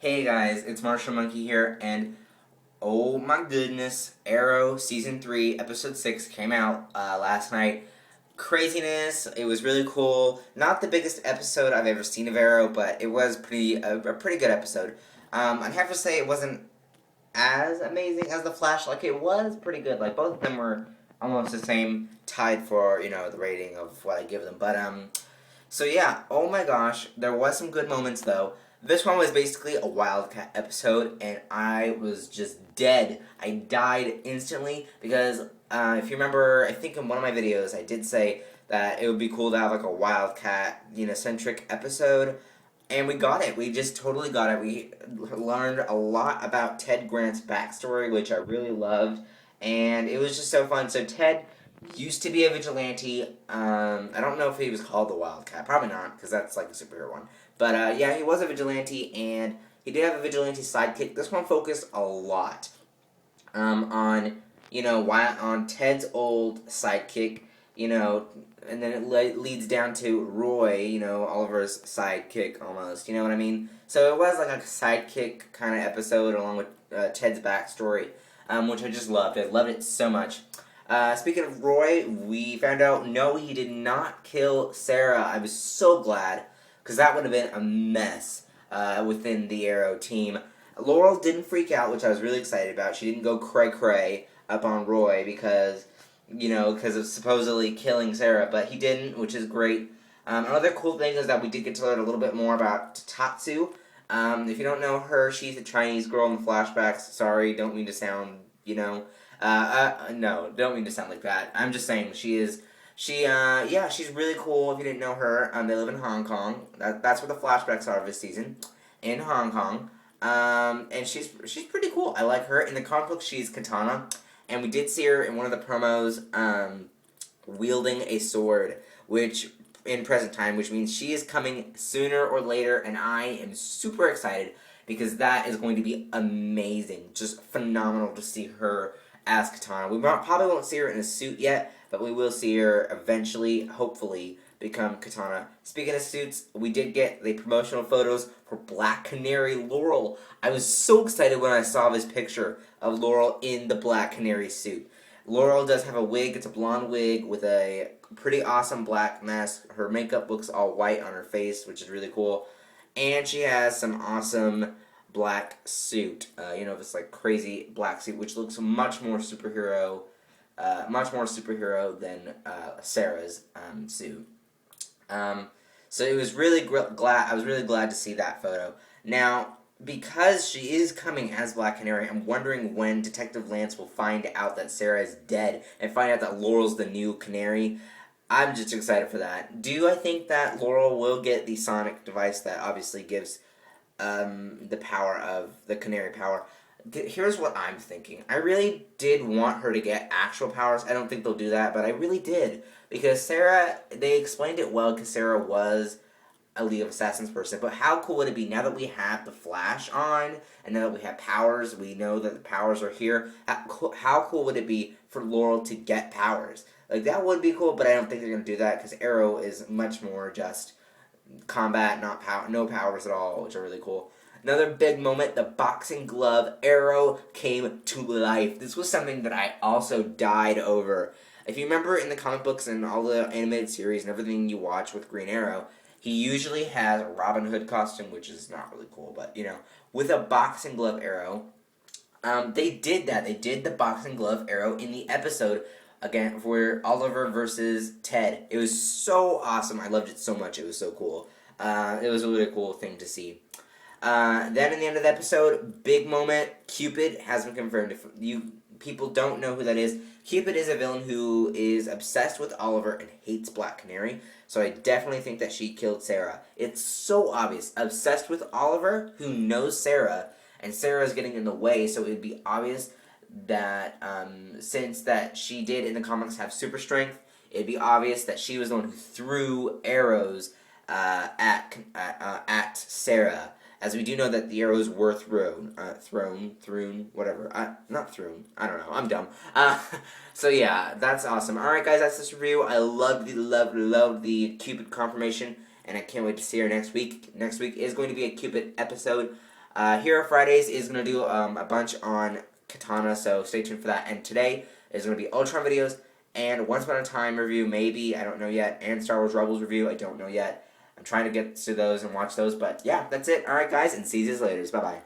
Hey guys, it's Marshall Monkey here, and oh my goodness, Arrow Season 3, Episode 6 came out last night. Craziness, it was really cool. Not the biggest episode I've ever seen of Arrow, but it was a pretty good episode. I'd have to say it wasn't as amazing as The Flash, like it was pretty good. Like both of them were almost the same, tied for, the rating of what I give them. But, so yeah, oh my gosh, there was some good moments though. This one was basically a Wildcat episode, and I was just dead. I died instantly because if you remember, I think in one of my videos I did say that it would be cool to have like a Wildcat, centric episode, and we got it. We just totally got it. We learned a lot about Ted Grant's backstory, which I really loved, and it was just so fun. So Ted used to be a vigilante. I don't know if he was called the Wildcat. Probably not, because that's like a superhero one. But yeah, he was a vigilante, and he did have a vigilante sidekick. This one focused a lot on on Ted's old sidekick, and then it leads down to Roy, Oliver's sidekick almost. You know what I mean? So it was like a sidekick kind of episode along with Ted's backstory, which I just loved. I loved it so much. Speaking of Roy, we found out no, he did not kill Sarah. I was so glad, because that would have been a mess within the Arrow team. Laurel didn't freak out, which I was really excited about. She didn't go cray-cray up on Roy because of supposedly killing Sarah, but he didn't, which is great. Another cool thing is that we did get to learn a little bit more about Tatsu. If you don't know her, she's a Chinese girl in the flashbacks. Sorry, don't mean to sound, no, don't mean to sound like that. I'm just saying she's really cool if you didn't know her. They live in Hong Kong. That's where the flashbacks are this season, in Hong Kong. And she's pretty cool. I like her. In the comic book, she's Katana. And we did see her in one of the promos wielding a sword, which in present time, which means she is coming sooner or later, and I am super excited because that is going to be amazing. Just phenomenal to see her as Katana. We probably won't see her in a suit yet, but we will see her eventually, hopefully, become Katana. Speaking of suits, we did get the promotional photos for Black Canary Laurel. I was so excited when I saw this picture of Laurel in the Black Canary suit. Laurel does have a wig. It's a blonde wig with a pretty awesome black mask. Her makeup looks all white on her face, which is really cool. And she has some awesome black suit. This like crazy black suit, which looks much more superhero than Sarah's suit. So it was really glad. I was really glad to see that photo. Now, because she is coming as Black Canary, I'm wondering when Detective Lance will find out that Sarah is dead and find out that Laurel's the new Canary. I'm just excited for that. Do I think that Laurel will get the sonic device that obviously gives the power of the Canary power? Here's what I'm thinking. I really did want her to get actual powers. I don't think they'll do that, but I really did. Because Sarah, they explained it well because Sarah was a League of Assassins person. But how cool would it be now that we have the Flash on, and now that we have powers, we know that the powers are here. How cool would it be for Laurel to get powers? Like, that would be cool, but I don't think they're going to do that because Arrow is much more just combat, no powers at all, which are really cool. Another big moment, the boxing glove. Arrow came to life. This was something that I also died over. If you remember in the comic books and all the animated series and everything you watch with Green Arrow, he usually has a Robin Hood costume, which is not really cool, but, with a boxing glove Arrow. They did that. They did the boxing glove Arrow in the episode, again, for Oliver versus Ted. It was so awesome. I loved it so much. It was so cool. It was a really cool thing to see. Then in the end of the episode, big moment, Cupid has been confirmed. If you people don't know who that is, Cupid is a villain who is obsessed with Oliver and hates Black Canary, so I definitely think that she killed Sarah. It's so obvious. Obsessed with Oliver, who knows Sarah, and Sarah's getting in the way, so it would be obvious that since that she did in the comics have super strength, it'd be obvious that she was the one who threw arrows at Sarah. As we do know that the arrows were thrown, whatever. Not thrown. I don't know. I'm dumb. So yeah, that's awesome. Alright guys, that's this review. I love the Cupid confirmation, and I can't wait to see her next week. Next week is going to be a Cupid episode. Hero Fridays is going to do a bunch on Katana, so stay tuned for that. And today is going to be Ultron videos and Once Upon a Time review, maybe, I don't know yet, and Star Wars Rebels review, I don't know yet. I'm trying to get to those and watch those, but yeah, that's it. Alright, guys, and see you later. Bye-bye.